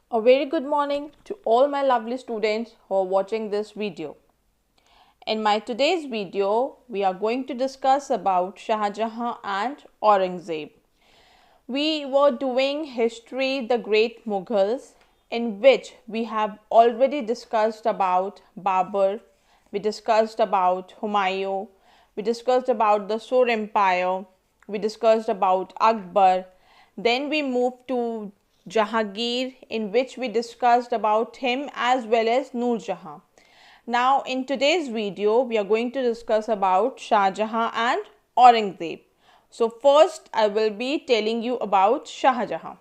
A very good morning to all my lovely students who are watching this video. In my today's video, we are going to discuss about Shah Jahan and Aurangzeb. We were doing history, the Great Mughals, in which we have already discussed about Babur, we discussed about Humayun, we discussed about the Sur Empire, we discussed about Akbar. Then we moved to Jahangir, in which we discussed about him as well as Noor Jahan. Now in today's video, we are going to discuss about Shah Jahan and Aurangzeb. So first I will be telling you about Shah Jahan.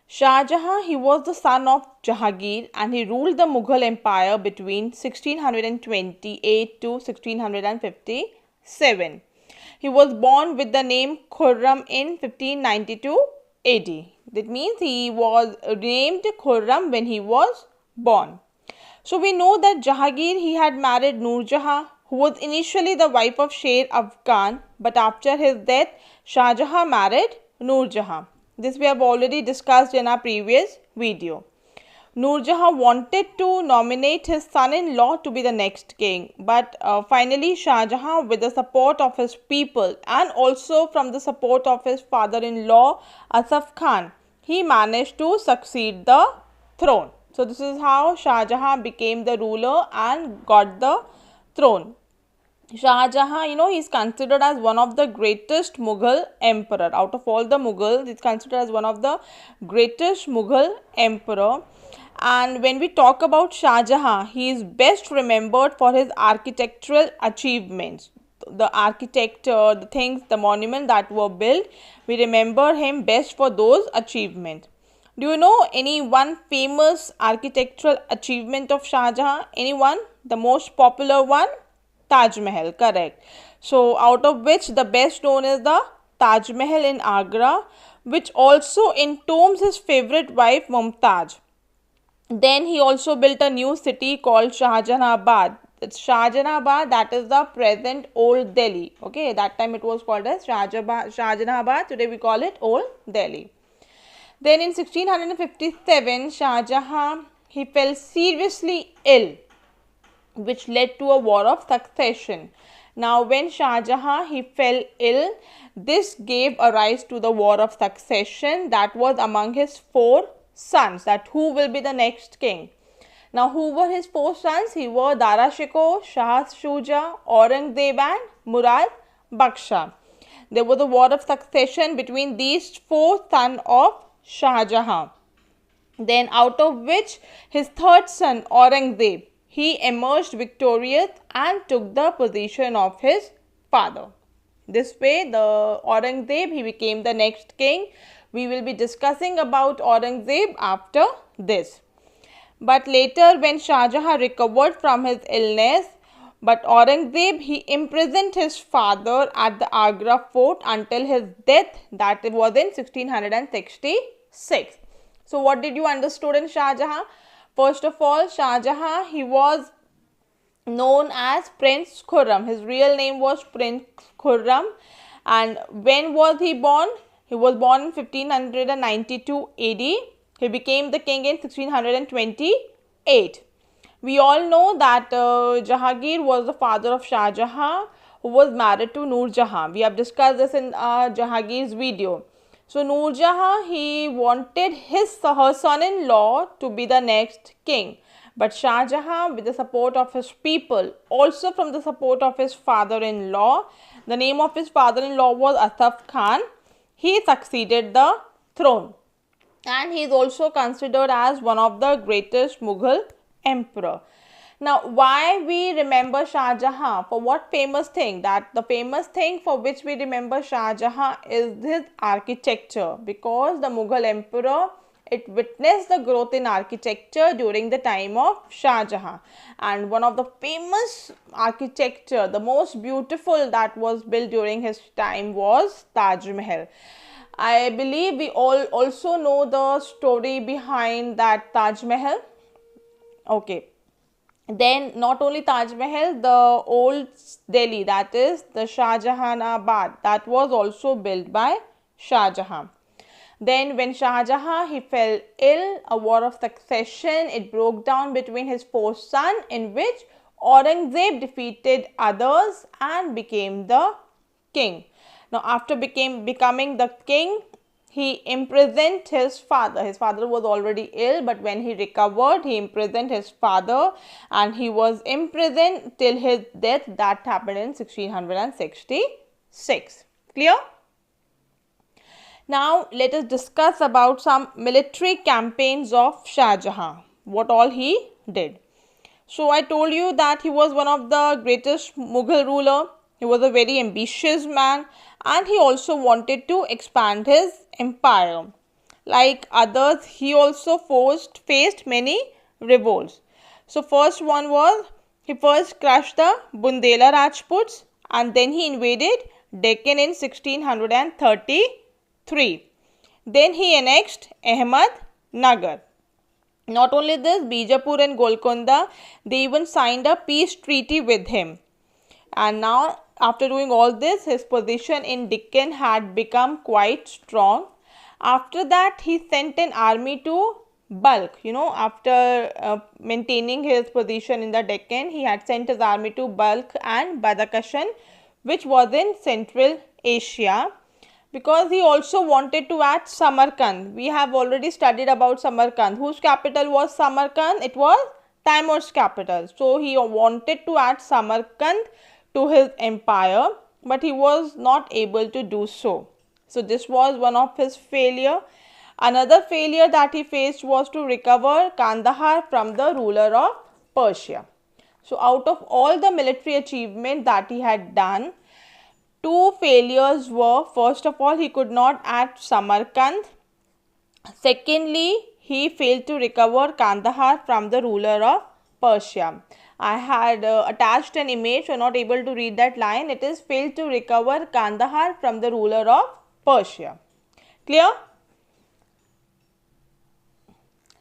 Shah Jahan, he was the son of Jahangir and he ruled the Mughal Empire between 1628 to 1657. He was born with the name Khurram in 1592 AD. That means he was named Khurram when he was born. So we know that Jahangir, he had married Noor Jahan, who was initially the wife of Sher Afghan, but after his death, Shah Jahan married Noor Jahan. This we have already discussed in our previous video. Noor Jahan wanted to nominate his son-in-law to be the next king, but finally Shah Jahan, with the support of his people and also from the support of his father-in-law Asaf Khan, he managed to succeed the throne. So this is how Shah Jahan became the ruler and got the throne. Shah Jahan, he is considered as one of the greatest Mughal emperor. Out of all the Mughals, he is considered as one of the greatest Mughal emperor. And when we talk about Shah Jahan, he is best remembered for his architectural achievements. The architecture, the things, the monument that were built, we remember him best for those achievements. Do you know any one famous architectural achievement of Shah Jahan? Anyone? The most popular one? Taj Mahal, correct. So out of which the best known is the Taj Mahal in Agra, which also entombs his favorite wife Mumtaz. Then he also built a new city called Shahjahanabad. It's Shahjahanabad, that is the present Old Delhi. Okay, that time it was called as Shahjahanabad. Today we call it Old Delhi. Then in 1657, Shah Jahan, he fell seriously ill, which led to a war of succession. Now when Shah Jahan, he fell ill, this gave a rise to the war of succession that was among his four sons, that who will be the next king. Now who were his four sons? He were Dara Shikoh, Shah Shuja, Aurangzeb and Murad Baksha. There was a war of succession between these four sons of Shah Jahan. Then out of which his third son Aurangzeb, he emerged victorious and took the position of his father. This way the Aurangzeb, he became the next king. We will be discussing about Aurangzeb after this. But later when Shah Jahan recovered from his illness, but Aurangzeb, he imprisoned his father at the Agra fort until his death, that was in 1666. So what did you understood in Shah Jahan? First of all, Shah Jahan, he was known as Prince Khurram. His real name was Prince Khurram. And when was he born? He was born in 1592 AD. He became the king in 1628. We all know that Jahangir was the father of Shah Jahan, who was married to Noor Jahan. We have discussed this in Jahangir's video. So Noor Jahan, he wanted her son-in-law to be the next king. But Shah Jahan, with the support of his people, also from the support of his father-in-law, the name of his father-in-law was Asaf Khan, he succeeded the throne. And he is also considered as one of the greatest Mughal emperor. Now, why we remember Shah Jahan? For what famous thing? That the famous thing for which we remember Shah Jahan is his architecture, because the Mughal emperor, it witnessed the growth in architecture during the time of Shah Jahan. And one of the famous architecture, the most beautiful that was built during his time was Taj Mahal. I believe we all also know the story behind that Taj Mahal. Okay. Then not only Taj Mahal, the old Delhi, that is the Shahjahanabad, that was also built by Shah Jahan. Then when Shah Jahan, he fell ill, a war of succession, it broke down between his four sons, in which Aurangzeb defeated others and became the king. Now after becoming the king, he imprisoned his father. His father was already ill, but when he recovered, he imprisoned his father, and he was imprisoned till his death. That happened in 1666. Clear? Now let us discuss about some military campaigns of Shah Jahan. What all he did. So I told you that he was one of the greatest Mughal ruler. He was a very ambitious man, and he also wanted to expand his empire. Like others, he also faced many revolts. So first one was, he first crushed the Bundela Rajputs, and then he invaded Deccan in 1633. Then he annexed Ahmednagar. Not only this, Bijapur and Golconda, they even signed a peace treaty with him. And now, after doing all this, his position in Deccan had become quite strong. After that, he sent an army to Balkh. After maintaining his position in the Deccan, he had sent his army to Balkh and Badakhshan, which was in Central Asia, because he also wanted to add Samarkand. We have already studied about Samarkand. Whose capital was Samarkand? It was Timur's capital. So he wanted to add Samarkand to his empire, but he was not able to do so. So this was one of his failure. Another failure that he faced was to recover Kandahar from the ruler of Persia. So out of all the military achievement that he had done, two failures were, first of all, he could not add Samarkand. Secondly, he failed to recover Kandahar from the ruler of Persia. I had attached an image, so not able to read that line. It is failed to recover Kandahar from the ruler of Persia. Clear?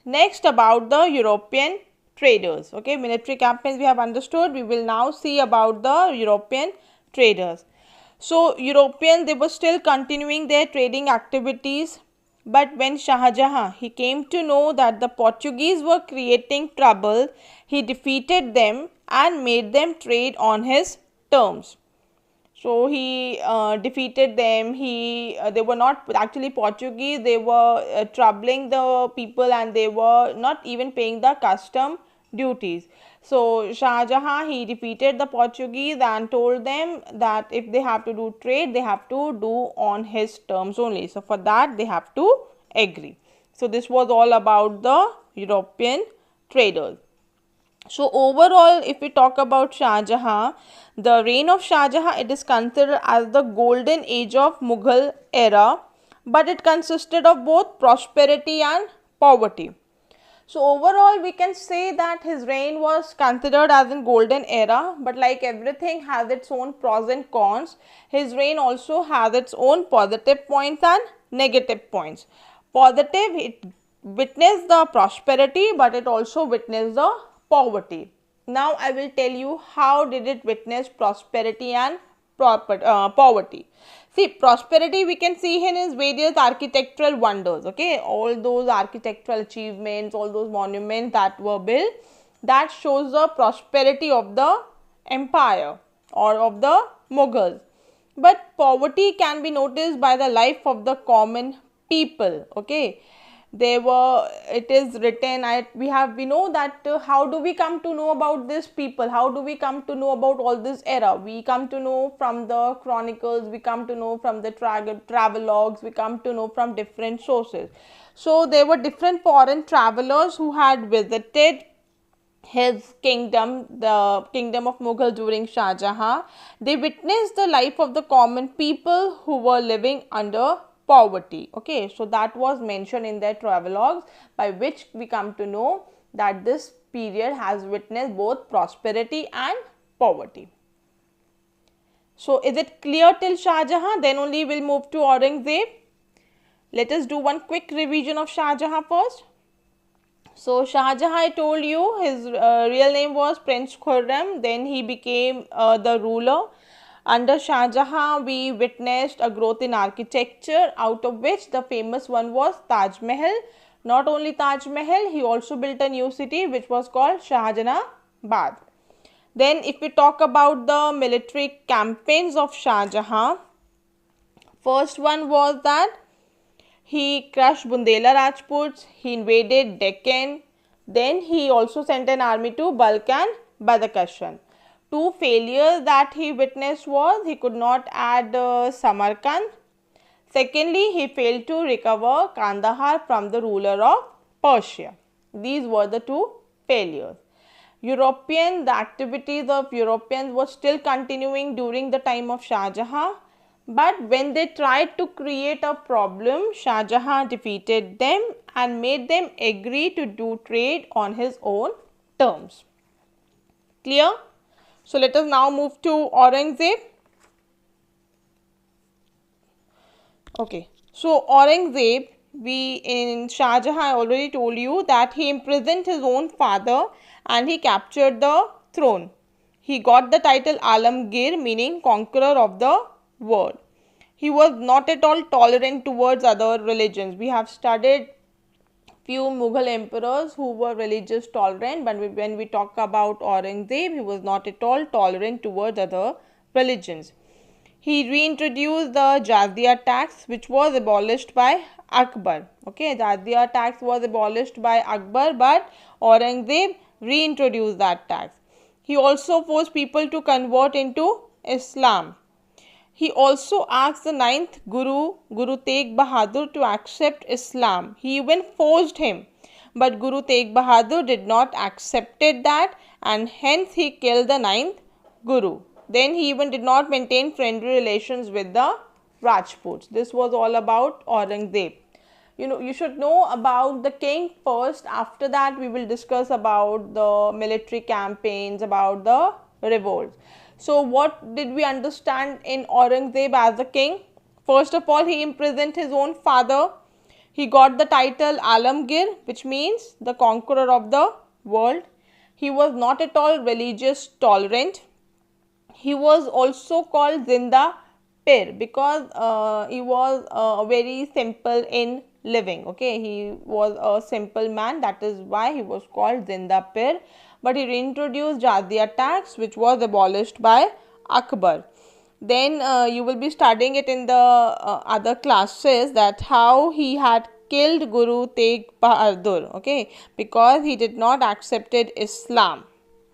Next, about the European traders. Okay, military campaigns we have understood. We will now see about the European traders. So Europeans, they were still continuing their trading activities, but when Shah Jahan, he came to know that the Portuguese were creating trouble, he defeated them and made them trade on his terms. So he defeated them. They were not actually Portuguese. They were troubling the people, and they were not even paying the custom duties. So Shah Jahan, he defeated the Portuguese and told them that if they have to do trade, they have to do on his terms only. So for that, they have to agree. So this was all about the European traders. So overall, if we talk about Shah Jahan, the reign of Shah Jahan, it is considered as the golden age of Mughal era, but it consisted of both prosperity and poverty. So overall, we can say that his reign was considered as in golden era, but like everything has its own pros and cons, his reign also has its own positive points and negative points. Positive, it witnessed the prosperity, but it also witnessed the poverty. Now I will tell you how did it witness prosperity and poverty. See, prosperity we can see in his various architectural wonders. Okay, all those architectural achievements, all those monuments that were built, that shows the prosperity of the empire or of the Mughals. But poverty can be noticed by the life of the common people. Okay, it is written, we know that how do we come to know about these people, how do we come to know about all this era? We come to know from the chronicles, we come to know from the travelogues, we come to know from different sources. So there were different foreign travelers who had visited his kingdom, the kingdom of Mughal during Shah Jahan. They witnessed the life of the common people who were living under poverty. Okay, so that was mentioned in their travelogues, by which we come to know that this period has witnessed both prosperity and poverty. So is it clear till Shah Jahan? Then only we'll move to Aurangzeb. Let us do one quick revision of Shah Jahan first. So Shah Jahan, I told you, his real name was Prince Khurram. Then he became the ruler. Under Shah Jahan, we witnessed a growth in architecture, out of which the famous one was Taj Mahal. Not only Taj Mahal, he also built a new city which was called Shahjahanabad. Then if we talk about the military campaigns of Shah Jahan, first one was that he crushed Bundela Rajputs, he invaded Deccan, then he also sent an army to Balkh and Badakhshan. Two failures that he witnessed was he could not add Samarkand. Secondly, he failed to recover Kandahar from the ruler of Persia. These were the two failures. The activities of Europeans were still continuing during the time of Shah Jahan, but when they tried to create a problem, Shah Jahan defeated them and made them agree to do trade on his own terms. Clear? So let us now move to Aurangzeb. Okay, so Aurangzeb, in Shah Jahan, I already told you that he imprisoned his own father and he captured the throne. He got the title Alamgir, meaning conqueror of the world. He was not at all tolerant towards other religions. We have studied few Mughal emperors who were religious tolerant, but when we talk about Aurangzeb, he was not at all tolerant towards other religions. He reintroduced the Jizya tax, which was abolished by Akbar. Okay, Jizya tax was abolished by Akbar, but Aurangzeb reintroduced that tax. He also forced people to convert into Islam. He also asked the ninth Guru, Guru Tegh Bahadur, to accept Islam. He even forced him, but Guru Tegh Bahadur did not accept that, and hence he killed the ninth Guru. Then he even did not maintain friendly relations with the Rajputs. This was all about Aurangzeb. You should know about the king first. After that, we will discuss about the military campaigns, about the revolts. So, what did we understand in Aurangzeb as a king? First of all, he imprisoned his own father. He got the title Alamgir, which means the conqueror of the world. He was not at all religious tolerant. He was also called Zinda Pir because he was very simple in living. Okay, he was a simple man, that is why he was called Zinda Pir. But he reintroduced Jizya tax, which was abolished by Akbar. Then you will be studying it in the other classes, that how he had killed Guru Tegh Bahadur, okay, because he did not accepted Islam,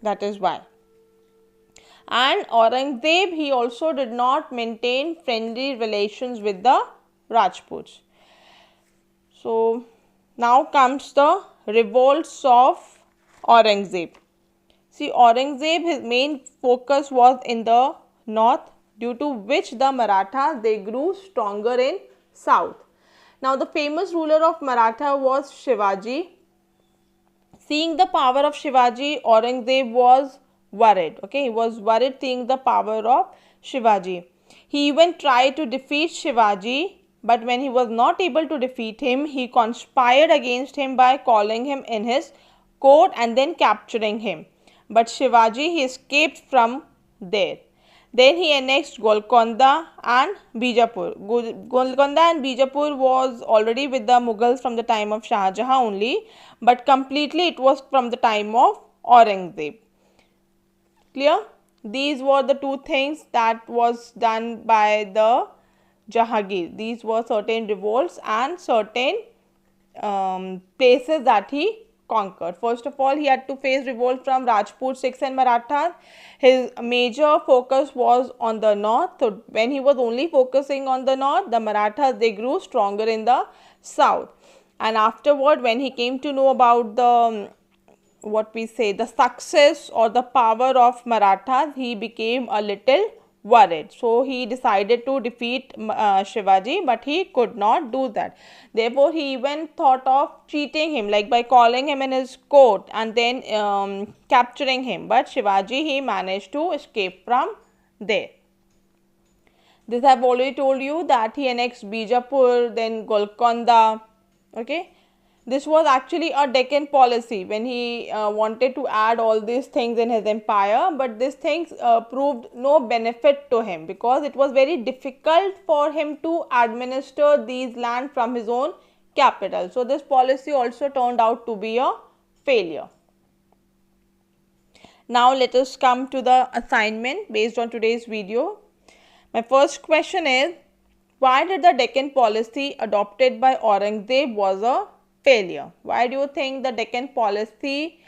that is why. And Aurangzeb, he also did not maintain friendly relations with the Rajputs. So now comes the revolts of Aurangzeb. See, Aurangzeb, his main focus was in the north, due to which the Marathas, they grew stronger in south. Now the famous ruler of Maratha was Shivaji. Seeing the power of Shivaji, Aurangzeb was worried. Okay, he was worried seeing the power of Shivaji. He even tried to defeat Shivaji, but when he was not able to defeat him, he conspired against him by calling him in his court and then capturing him. But Shivaji, he escaped from there. Then he annexed Golconda and Bijapur. Golconda and Bijapur was already with the Mughals from the time of Shah Jahan only, but completely it was from the time of Aurangzeb. Clear? These were the two things that was done by the Jahangir. These were certain revolts and certain places that he conquered. First of all, he had to face revolt from Rajput, Sikhs and Marathas. His major focus was on the north. So when he was only focusing on the north, the Marathas, they grew stronger in the south. And afterward, when he came to know about the the success or the power of Marathas, he became a little worried. So he decided to defeat Shivaji, but he could not do that. Therefore, he even thought of cheating him, like by calling him in his court and then capturing him. But Shivaji, he managed to escape from there. This I have already told you that he annexed Bijapur, then Golconda. Okay. This was actually a Deccan policy when he wanted to add all these things in his empire, but these things proved no benefit to him because it was very difficult for him to administer these land from his own capital. So this policy also turned out to be a failure. Now let us come to the assignment based on today's video. My first question is, why did the Deccan policy adopted by Aurangzeb was a failure? Why do you think the Deccan policy,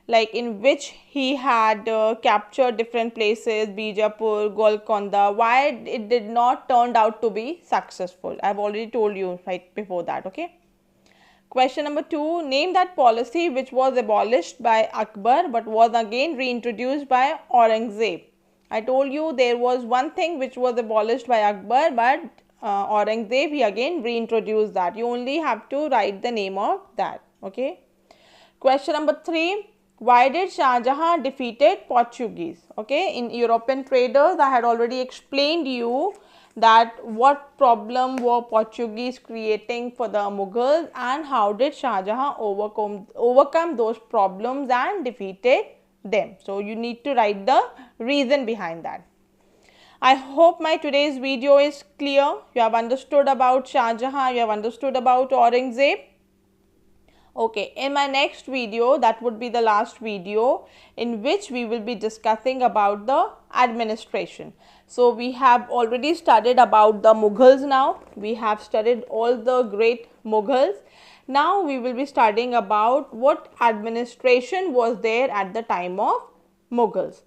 like in which he had captured different places, Bijapur, Golconda, why it did not turned out to be successful? I have already told you right before that, okay? Question number 2, name that policy which was abolished by Akbar but was again reintroduced by Aurangzeb. I told you there was one thing which was abolished by Akbar, but Aurangzeb, he again reintroduced that. You only have to write the name of that, okay? Question number 3, why did Shah Jahan defeated Portuguese? Okay, in European traders, I had already explained you that what problem were Portuguese creating for the Mughals and how did Shah Jahan overcome those problems and defeated them. So you need to write the reason behind that. I hope my today's video is clear. You have understood about Shah Jahan, you have understood about Aurangzeb. Okay, in my next video, that would be the last video in which we will be discussing about the administration. So we have already studied about the Mughals now. We have studied all the great Mughals. Now we will be studying about what administration was there at the time of Mughals.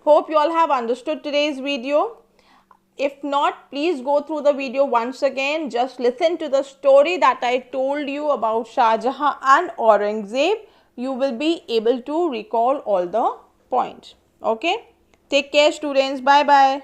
Hope you all have understood today's video. If not, please go through the video once again. Just listen to the story that I told you about Shah Jahan and Aurangzeb. You will be able to recall all the points. Okay. Take care, students. Bye-bye.